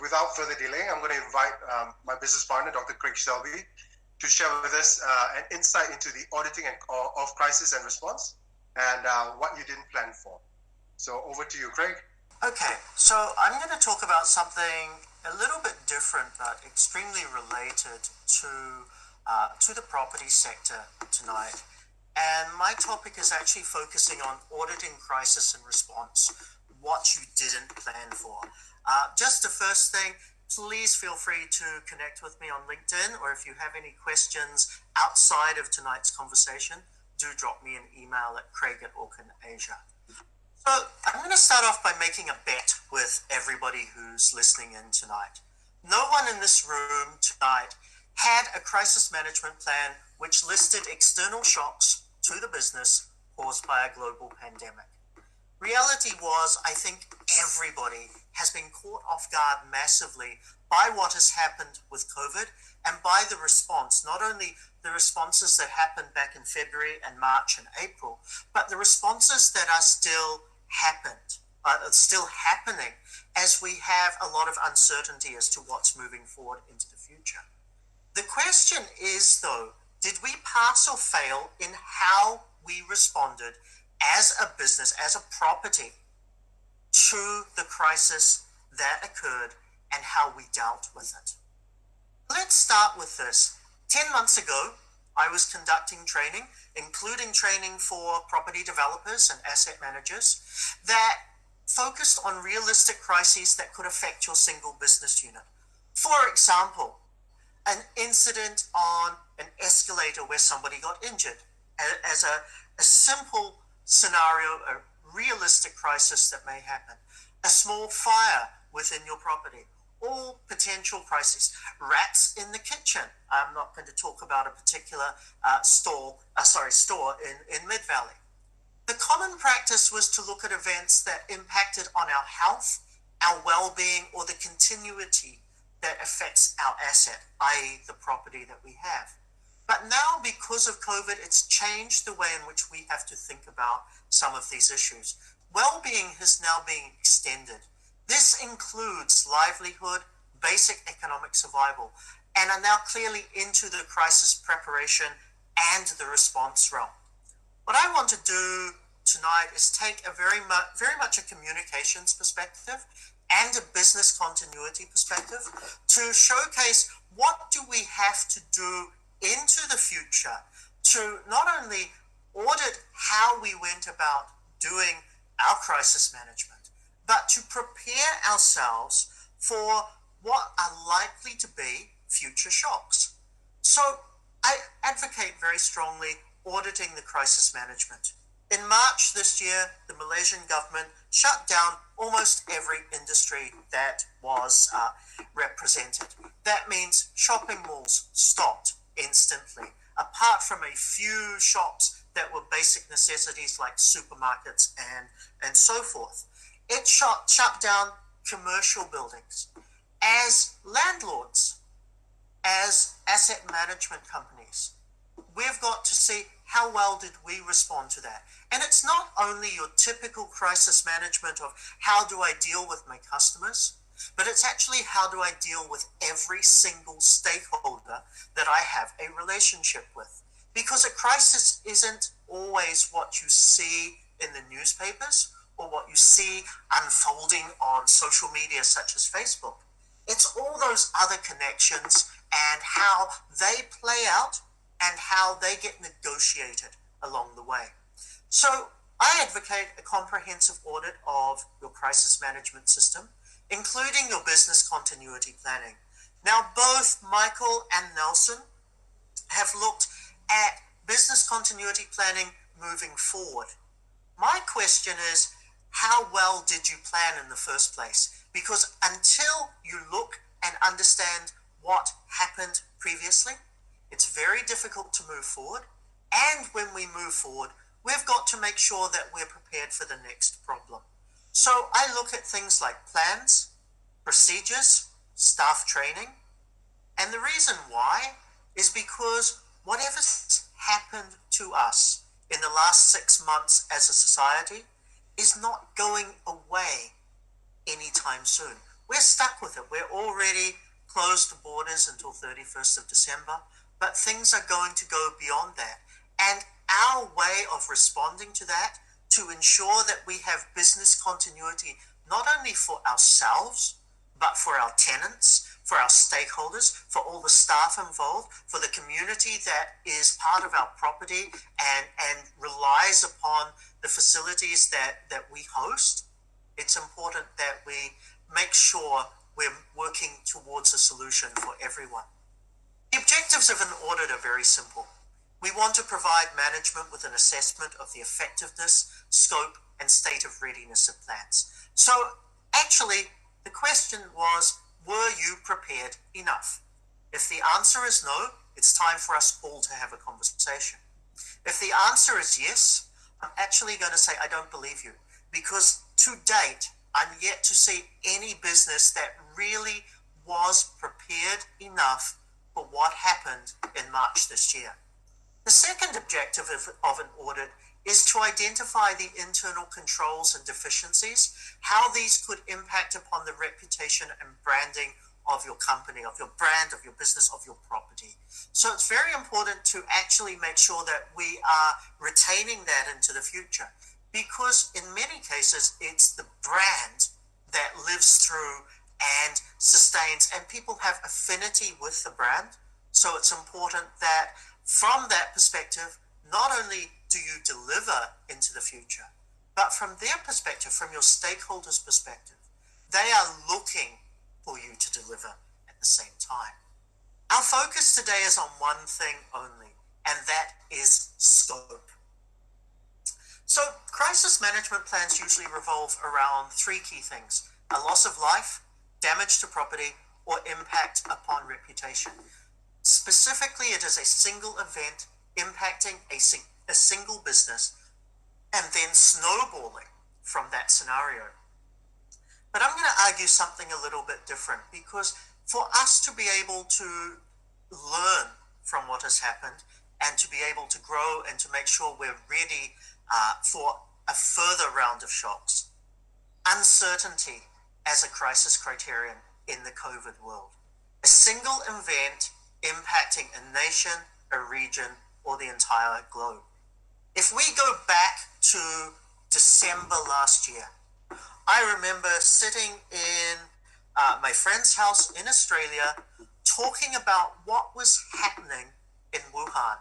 Without further delay, I'm going to invite my business partner, Dr. Craig Selby, to share with us an insight into the auditing of crisis and response and what you didn't plan for. So over to you, Craig. Okay, so I'm going to talk about something a little bit different but extremely related to the property sector tonight. And my topic is actually focusing on auditing crisis and response, what you didn't plan for. Just the first thing, please feel free to connect with me on LinkedIn, or if you have any questions outside of tonight's conversation, do drop me an email at craig@orkinasia. So I'm going to start off by making a bet with everybody who's listening in tonight. No one in this room tonight had a crisis management plan which listed external shocks to the business caused by a global pandemic. Reality was, I think everybody has been caught off guard massively by what has happened with COVID and by the response, not only the responses that happened back in February and March and April, but the responses that are still happening as we have a lot of uncertainty as to what's moving forward into the future. The question is, though, did we pass or fail in how we responded as a business, as a property, to the crisis that occurred and how we dealt with it? Let's start with this. 10 months ago, I was conducting training, including training for property developers and asset managers, that focused on realistic crises that could affect your single business unit. For example, an incident on an escalator where somebody got injured as a simple scenario, a realistic crisis that may happen, a small fire within your property, all potential crises. Rats in the kitchen. I'm not going to talk about a particular store in Mid-Valley. The common practice was to look at events that impacted on our health, our well-being, or the continuity that affects our asset, i.e. the property that we have. But now, because of COVID, it's changed the way in which we have to think about some of these issues. Well-being has now been extended. This includes livelihood, basic economic survival, and are now clearly into the crisis preparation and the response realm. What I want to do tonight is take a very much a communications perspective and a business continuity perspective to showcase what do we have to do into the future to not only audit how we went about doing our crisis management, but to prepare ourselves for what are likely to be future shocks. So I advocate very strongly auditing the crisis management. In March this year, the Malaysian government shut down almost every industry that was represented. That means shopping malls stopped instantly, apart from a few shops that were basic necessities like supermarkets and so forth. It shut down commercial buildings. As landlords, as asset management companies, we've got to see how well did we respond to that. And it's not only your typical crisis management of how do I deal with my customers, but it's actually how do I deal with every single stakeholder that I have a relationship with. Because a crisis isn't always what you see in the newspapers or what you see unfolding on social media such as Facebook. It's all those other connections and how they play out and how they get negotiated along the way. So I advocate a comprehensive audit of your crisis management system, including your business continuity planning. Now, both Michael and Nelson have looked at business continuity planning moving forward. My question is, how well did you plan in the first place? Because until you look and understand what happened previously, it's very difficult to move forward. And when we move forward, we've got to make sure that we're prepared for the next problem. So I look at things like plans, procedures, staff training. And the reason why is because whatever's happened to us in the last 6 months as a society is not going away anytime soon. we're stuck with it. We're already closed the borders until 31st of December, but things are going to go beyond that. And our way of responding to that, to ensure that we have business continuity, not only for ourselves, but for our tenants, for our stakeholders, for all the staff involved, for the community that is part of our property and relies upon the facilities that we host, it's important that we make sure we're working towards a solution for everyone. The objectives of an audit are very simple. We want to provide management with an assessment of the effectiveness, scope, and state of readiness of plans. So actually, the question was, were you prepared enough? If the answer is no, it's time for us all to have a conversation. If the answer is yes, I'm actually going to say I don't believe you, because to date, I'm yet to see any business that really was prepared enough for what happened in March this year. The second objective of an audit is to identify the internal controls and deficiencies, how these could impact upon the reputation and branding of your company, of your brand, of your business, of your property. So it's very important to actually make sure that we are retaining that into the future, because in many cases, it's the brand that lives through and sustains, and people have affinity with the brand. So it's important that from that perspective, not only do you deliver into the future, but from their perspective, from your stakeholders' perspective, they are looking for you to deliver at the same time. Our focus today is on one thing only, and that is scope. So crisis management plans usually revolve around three key things: a loss of life, damage to property, or impact upon reputation. Specifically, it is a single event impacting a single business and then snowballing from that scenario. But I'm going to argue something a little bit different, because for us to be able to learn from what has happened and to be able to grow and to make sure we're ready for a further round of shocks, uncertainty as a crisis criterion in the COVID world. A single event impacting a nation, a region, or the entire globe. If we go back to December last year, I remember sitting in my friend's house in Australia talking about what was happening in Wuhan.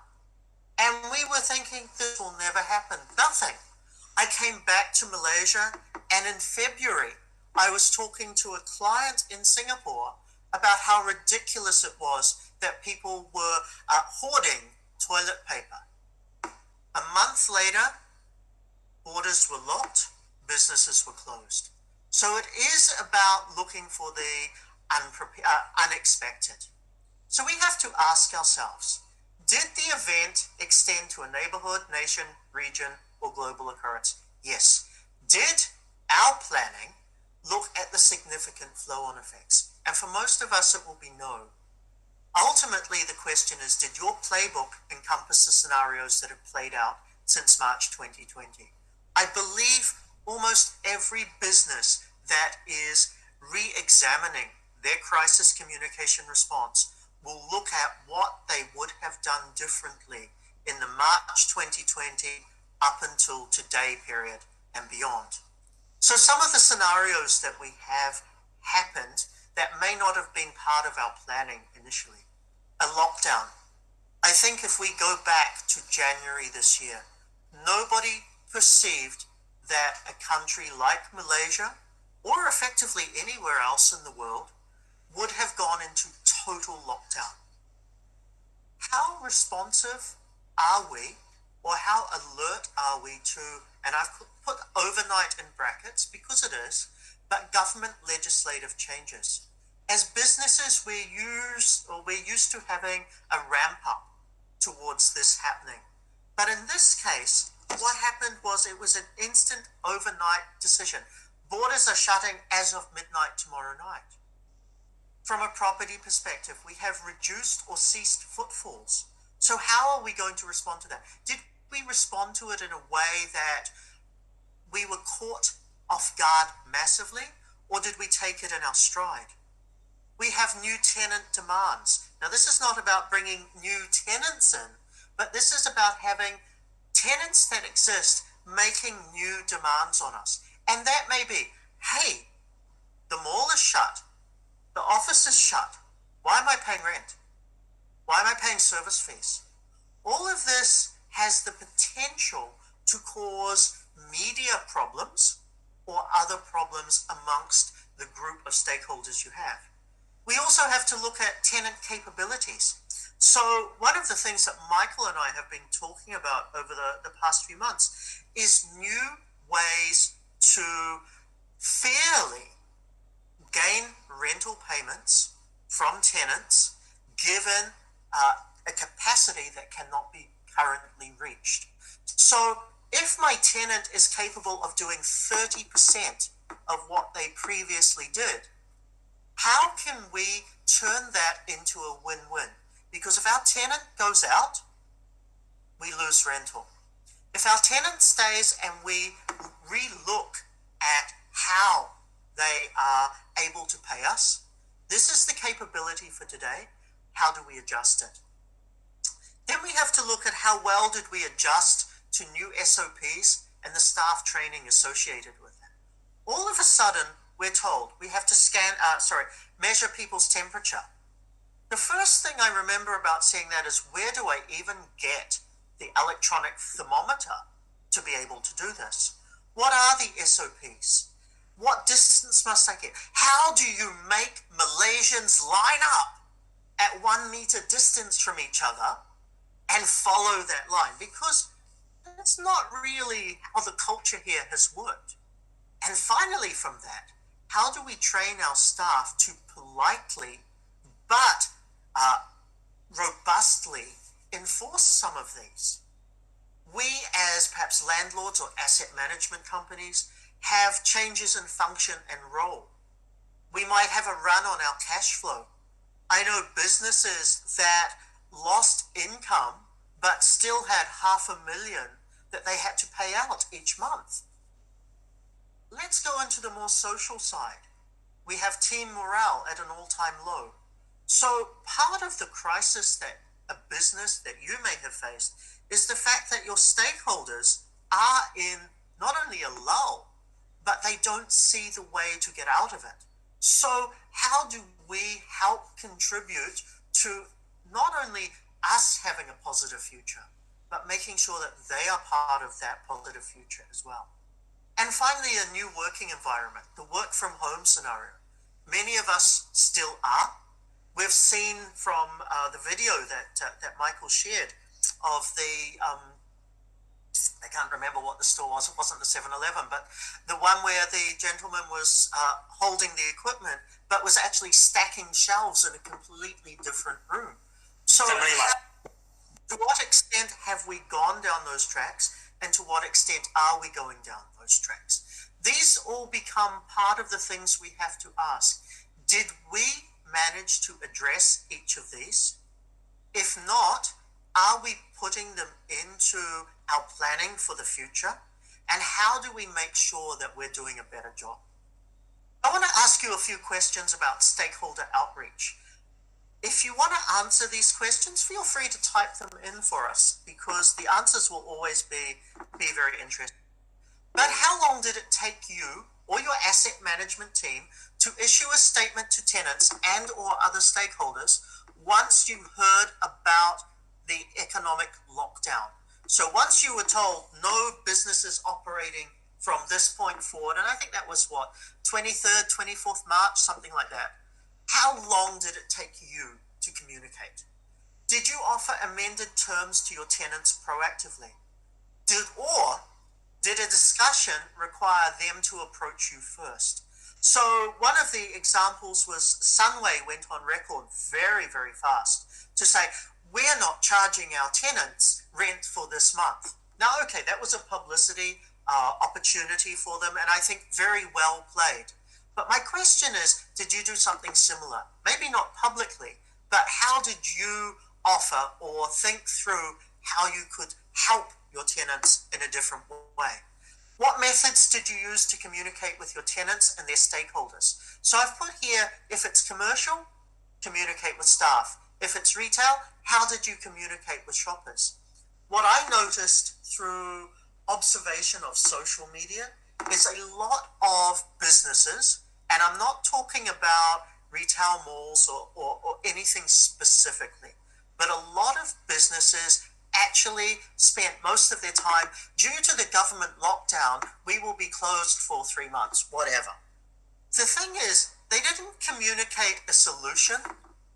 And we were thinking, this will never happen. Nothing. I came back to Malaysia, and in February, I was talking to a client in Singapore about how ridiculous it was that people were hoarding toilet paper. A month later, borders were locked, businesses were closed. So it is about looking for the unexpected. So we have to ask ourselves, did the event extend to a neighborhood, nation, region, or global occurrence? Yes. Did our planning look at the significant flow-on effects? And for most of us, it will be no. Ultimately, the question is, did your playbook encompass the scenarios that have played out since March 2020? I believe almost every business that is re-examining their crisis communication response will look at what they would have done differently in the March 2020 up until today period and beyond. So some of the scenarios that we have happened that may not have been part of our planning initially. A lockdown. I think if we go back to January this year, nobody perceived that a country like Malaysia, or effectively anywhere else in the world, would have gone into total lockdown. How responsive are we, or how alert are we to, and I've put overnight in brackets because it is, but government legislative changes. As businesses, we're used to having a ramp up towards this happening. But in this case, what happened was it was an instant overnight decision. Borders are shutting as of midnight tomorrow night. From a property perspective, we have reduced or ceased footfalls. So how are we going to respond to that? Did we respond to it in a way that we were caught off guard massively? or did we take it in our stride? We have new tenant demands. Now, this is not about bringing new tenants in, but this is about having tenants that exist making new demands on us. And that may be, hey, the mall is shut, the office is shut. Why am I paying rent? Why am I paying service fees? All of this has the potential to cause media problems or other problems amongst the group of stakeholders you have. We also have to look at tenant capabilities. So one of the things that Michael and I have been talking about over the past few months is new ways to fairly gain rental payments from tenants given a capacity that cannot be currently reached. So if my tenant is capable of doing 30% of what they previously did, how can we turn that into a win-win? Because if our tenant goes out, we lose rental. If our tenant stays and we re-look at how they are able to pay us, this is the capability for today. How do we adjust it? Then we have to look at how well did we adjust to new SOPs and the staff training associated with it. All of a sudden, we're told we have to measure people's temperature. The first thing I remember about seeing that is, where do I even get the electronic thermometer to be able to do this? What are the SOPs? What distance must I get? How do you make Malaysians line up at 1 meter distance from each other and follow that line? Because that's not really how the culture here has worked. And finally, from that, how do we train our staff to politely but robustly enforce some of these? We, as perhaps landlords or asset management companies, have changes in function and role. We might have a run on our cash flow. I know businesses that lost income but still had $500,000 that they had to pay out each month. Let's go into the more social side. We have team morale at an all-time low. So part of the crisis that a business that you may have faced is the fact that your stakeholders are in not only a lull, but they don't see the way to get out of it. So how do we help contribute to not only us having a positive future, but making sure that they are part of that positive future as well? And finally, a new working environment, the work from home scenario. Many of us still are. We've seen from the video that Michael shared of the, I can't remember what the store was, it wasn't the 7-Eleven, but the one where the gentleman was holding the equipment, but was actually stacking shelves in a completely different room. So to what extent have we gone down those tracks, and to what extent are we going down those tracks? These all become part of the things we have to ask. Did we manage to address each of these? If not, are we putting them into our planning for the future? And how do we make sure that we're doing a better job? I want to ask you a few questions about stakeholder outreach. If you want to answer these questions, feel free to type them in for us, because the answers will always be very interesting. But how long did it take you or your asset management team to issue a statement to tenants and or other stakeholders once you heard about the economic lockdown? So once you were told no businesses operating from this point forward, and I think that was 23rd, 24th March, something like that. How long did it take you to communicate? Did you offer amended terms to your tenants proactively? Did a discussion require them to approach you first? So one of the examples was Sunway went on record very, very fast to say, we're not charging our tenants rent for this month. Now, okay, that was a publicity opportunity for them, and I think very well played. But my question is, did you do something similar? Maybe not publicly, but how did you offer or think through how you could help your tenants in a different way? What methods did you use to communicate with your tenants and their stakeholders? So I've put here, if it's commercial, communicate with staff. If it's retail, how did you communicate with shoppers? What I noticed through observation of social media is a lot of businesses, and I'm not talking about retail malls or anything specifically, but a lot of businesses actually spent most of their time, due to the government lockdown, we will be closed for 3 months, whatever. The thing is, they didn't communicate a solution,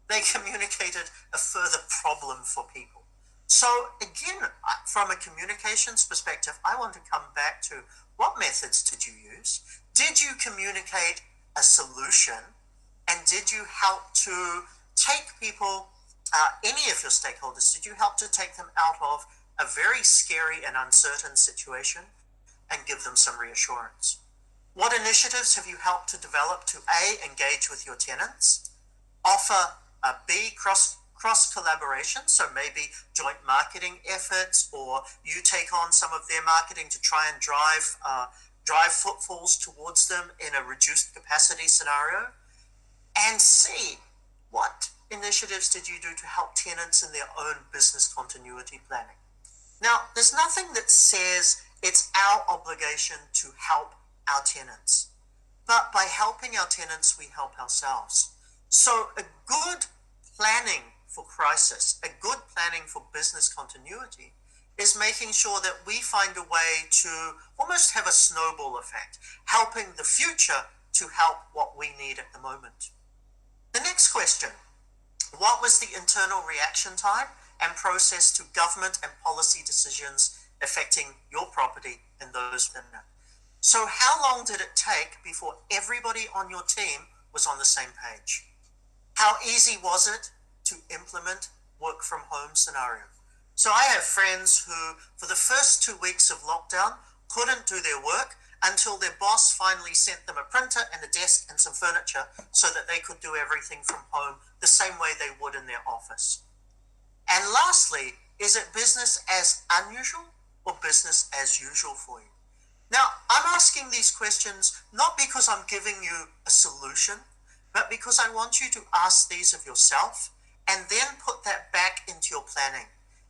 they communicated a further problem for people. So again, from a communications perspective, I want to come back to what methods did you use? Did you communicate a solution? And did you help to take people, any of your stakeholders, did you help to take them out of a very scary and uncertain situation and give them some reassurance? What initiatives have you helped to develop to A, engage with your tenants, offer B, cross collaboration, so maybe joint marketing efforts, or you take on some of their marketing to try and drive footfalls towards them in a reduced capacity scenario, and C, what initiatives did you do to help tenants in their own business continuity planning? Now, there's nothing that says it's our obligation to help our tenants, but by helping our tenants, we help ourselves. So a good planning for crisis, a good planning for business continuity, is making sure that we find a way to almost have a snowball effect, helping the future to help what we need at the moment. The next question, what was the internal reaction time and process to government and policy decisions affecting your property and those within it? So how long did it take before everybody on your team was on the same page? How easy was it to implement work from home scenario? So I have friends who, for the first 2 weeks of lockdown, couldn't do their work until their boss finally sent them a printer and a desk and some furniture so that they could do everything from home the same way they would in their office. And lastly, is it business as unusual or business as usual for you? Now, I'm asking these questions not because I'm giving you a solution, but because I want you to ask these of yourself and then put that back into your planning.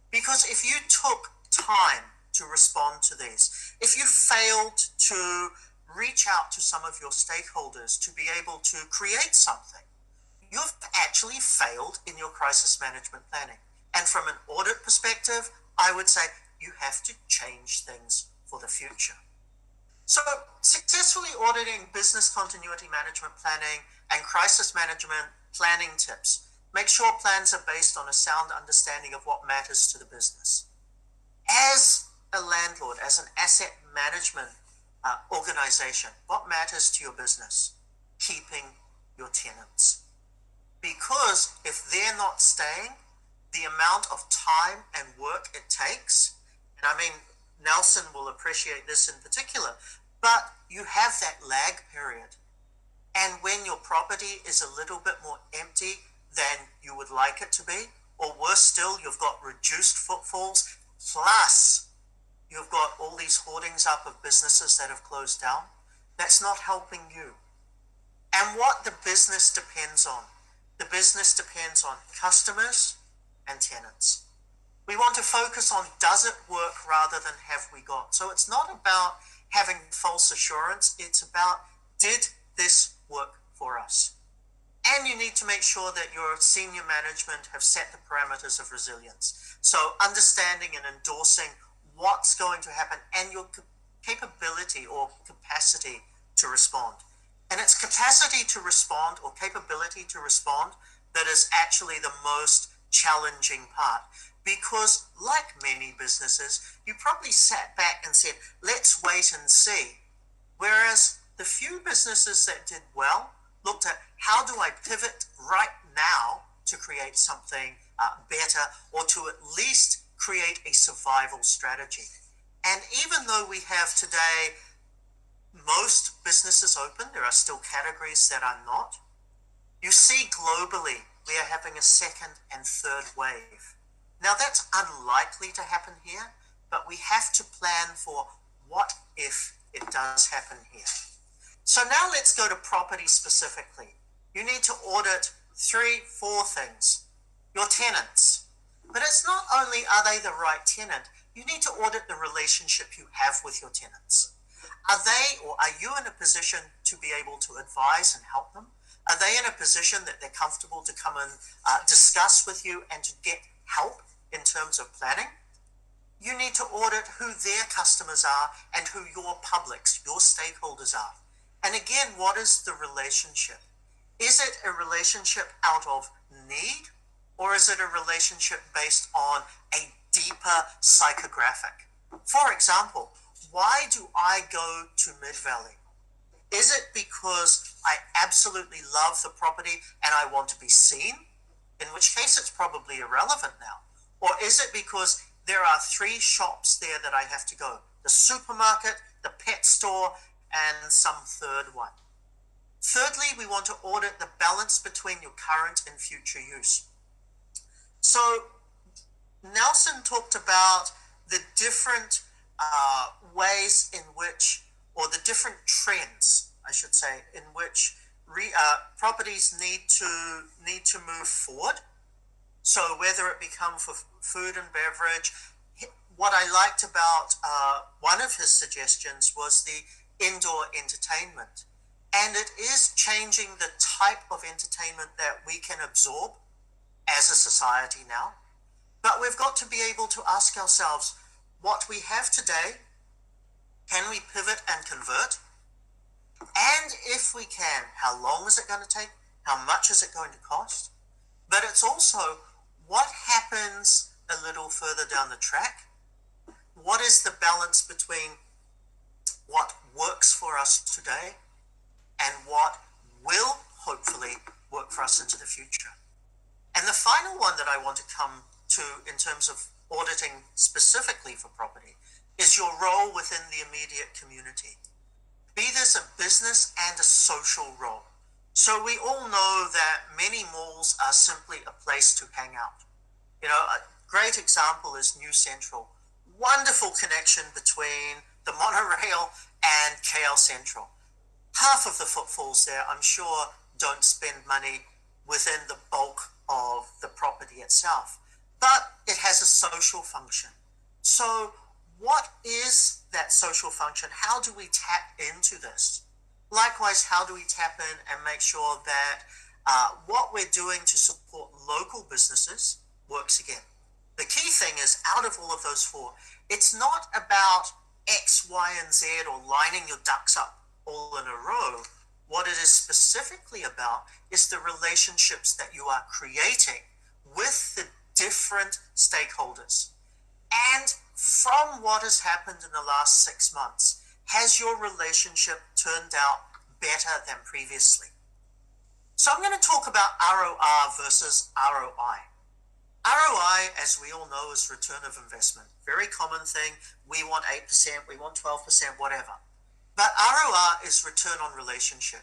Because if you took time to respond to these, if you failed to reach out to some of your stakeholders to be able to create something, you've actually failed in your crisis management planning. And from an audit perspective, I would say you have to change things for the future. So successfully auditing business continuity management planning and crisis management planning tips. Make sure plans are based on a sound understanding of what matters to the business. As a landlord, as an asset management organization, what matters to your business? Keeping your tenants. Because if they're not staying, the amount of time and work it takes, and I mean, Nelson will appreciate this in particular, but you have that lag period. And when your property is a little bit more empty than you would like it to be, or worse still, you've got reduced footfalls, plus you've got all these hoardings up of businesses that have closed down, that's not helping you. And what the business depends on. The business depends on customers and tenants. We want to focus on does it work rather than have we got. So it's not about having false assurance, it's about did this work for us? And you need to make sure that your senior management have set the parameters of resilience. So understanding and endorsing what's going to happen and your capability or capacity to respond. And it's capacity to respond or capability to respond that is actually the most challenging part. Because like many businesses, you probably sat back and said, let's wait and see. Whereas the few businesses that did well looked at how do I pivot right now to create something better or to at least create a survival strategy. And even though we have today most businesses open, there are still categories that are not. You see globally, we are having a second and third wave. Now that's unlikely to happen here, but we have to plan for what if It does happen here. So now let's go to property specifically. You need to audit 3-4 things. Your tenants. But it's not only are they the right tenant, you need to audit the relationship you have with your tenants. Are they, or are you in a position to be able to advise and help them? Are they in a position that they're comfortable to come and discuss with you and to get help in terms of planning? You need to audit who their customers are and who your publics, your stakeholders are. And again, what is the relationship? Is it a relationship out of need, or is it a relationship based on a deeper psychographic? For example, why do I go to Mid-Valley? Is it because I absolutely love the property and I want to be seen? In which case it's probably irrelevant now. Or is it because there are 3 shops there that I have to go? The supermarket, the pet store, and some third one. Thirdly, we want to audit the balance between your current and future use. So Nelson talked about the different ways in which, or the different trends, I should say, in which properties need to move forward. So whether it become for food and beverage, what I liked about one of his suggestions was the indoor entertainment. And it is changing the type of entertainment that we can absorb as a society now. But we've got to be able to ask ourselves, what we have today, can we pivot and convert? And if we can, how long is it going to take? How much is it going to cost? But it's also, what happens a little further down the track? What is the balance between what works for us today and what will hopefully work for us into the future? And the final one that I want to come to in terms of auditing specifically for property is your role within the immediate community. Be this a business and a social role. So we all know that many malls are simply a place to hang out. You know, a great example is New Central. Wonderful connection between the monorail and KL Central. Half of the footfalls there, I'm sure, don't spend money within the bulk of the property itself, but it has a social function. So what is that social function? How do we tap into this? Likewise, how do we tap in and make sure that what we're doing to support local businesses works again? The key thing is, out of all of those 4, it's not about X, Y, and Z or lining your ducks up all in a row. What it is specifically about is the relationships that you are creating with the different stakeholders. And from what has happened in the last 6 months, has your relationship turned out better than previously? So I'm going to talk about ROR versus ROI. ROI, as we all know, is return of investment. Very common thing. We want 8%, we want 12%, whatever. But ROR is return on relationship.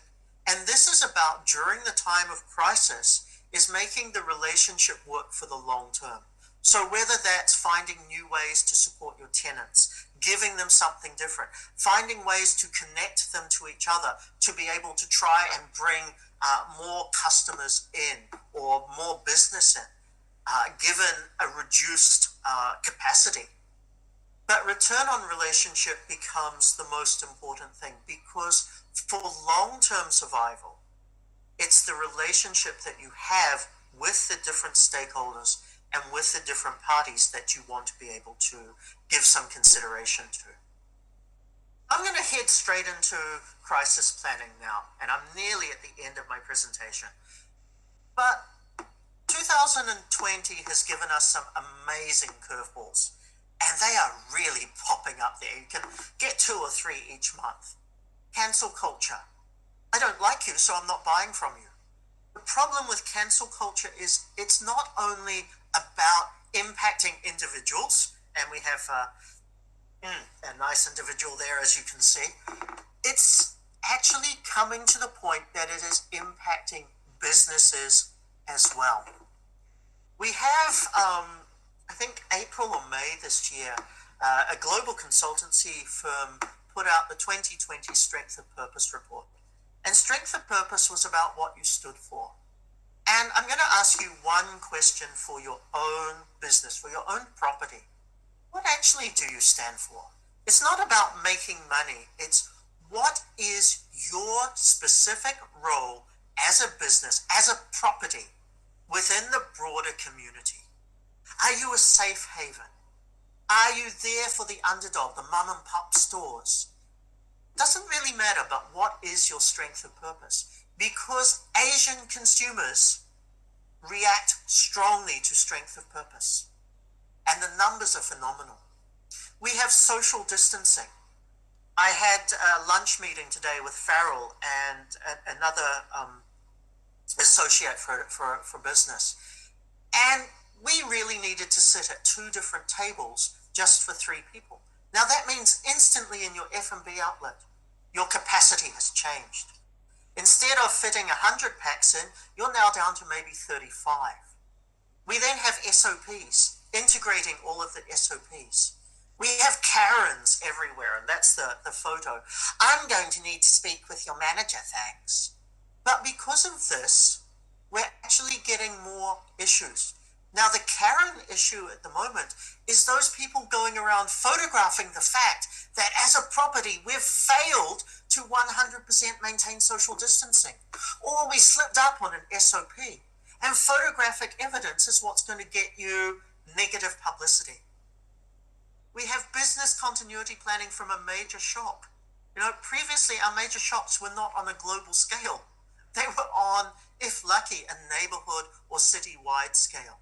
And this is about, during the time of crisis, is making the relationship work for the long term. So whether that's finding new ways to support your tenants, giving them something different, finding ways to connect them to each other, to be able to try and bring more customers in or more business in, given a reduced capacity. But return on relationship becomes the most important thing, because for long-term survival, it's the relationship that you have with the different stakeholders and with the different parties that you want to be able to give some consideration to. I'm going to head straight into crisis planning now, and I'm nearly at the end of my presentation. But 2020 has given us some amazing curveballs, and they are really popping up there. You can get 2 or 3 each month. Cancel culture. I don't like you, so I'm not buying from you. The problem with cancel culture is it's not only about impacting individuals, and we have a nice individual there, as you can see. It's actually coming to the point that it is impacting businesses as well. We have, I think April or May this year, a global consultancy firm put out the 2020 Strength of Purpose report. And Strength of Purpose was about what you stood for. And I'm going to ask you one question for your own business, for your own property. What actually do you stand for? It's not about making money. It's what is your specific role as a business, as a property within the broader community? Are you a safe haven? Are you there for the underdog, the mom and pop stores? Doesn't really matter, but what is your strength of purpose? Because Asian consumers react strongly to strength of purpose, and the numbers are phenomenal. We have social distancing. I had a lunch meeting today with Farrell and another associate for business, and we really needed to sit at 2 different tables just for 3 people. Now that means instantly in your F&B outlet, your capacity has changed. Instead of fitting 100 packs in, you're now down to maybe 35. We then have SOPs, integrating all of the SOPs. We have Karens everywhere, and that's the photo. I'm going to need to speak with your manager, thanks. But because of this, we're actually getting more issues. Now, the Karen issue at the moment is those people going around photographing the fact that as a property, we've failed to 100% maintain social distancing, or we slipped up on an SOP. And photographic evidence is what's going to get you negative publicity. We have business continuity planning from a major shop. Previously our major shops were not on a global scale. They were on, if lucky, a neighborhood or city-wide scale.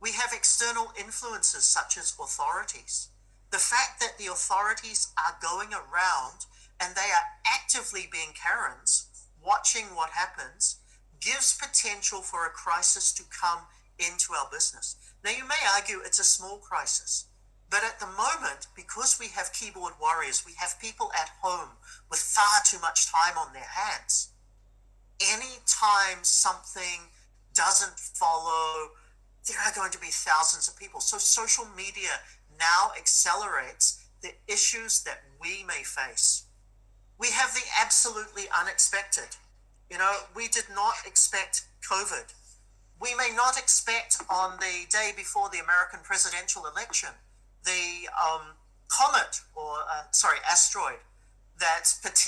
We have external influences such as authorities. The fact that the authorities are going around and they are actively being Karens, watching what happens, gives potential for a crisis to come into our business. Now, you may argue it's a small crisis, but at the moment, because we have keyboard warriors, we have people at home with far too much time on their hands. Anytime something doesn't follow, there are going to be thousands of people. So social media now accelerates the issues that we may face. We have the absolutely unexpected. We did not expect COVID. We may not expect on the day before the American presidential election, the asteroid that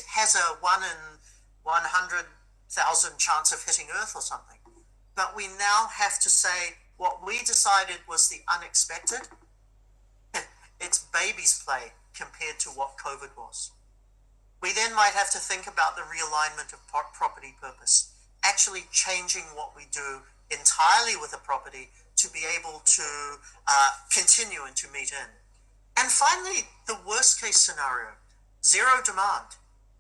has a 1 in 100,000 chance of hitting Earth or something. But we now have to say what we decided was the unexpected. It's baby's play compared to what COVID was. We then might have to think about the realignment of property purpose, actually changing what we do entirely with a property to be able to continue and to meet in. And finally, the worst case scenario, zero demand.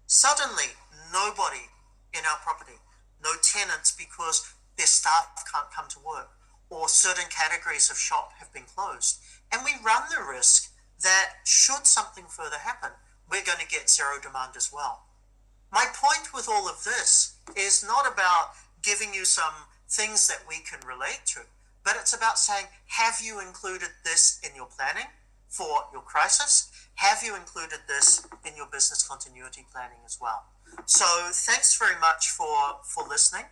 Suddenly, nobody in our property, no tenants because their staff can't come to work, or certain categories of shop have been closed. And we run the risk that should something further happen, we're going to get zero demand as well. My point with all of this is not about giving you some things that we can relate to, but it's about saying, have you included this in your planning for your crisis? Have you included this in your business continuity planning as well? So thanks very much for listening.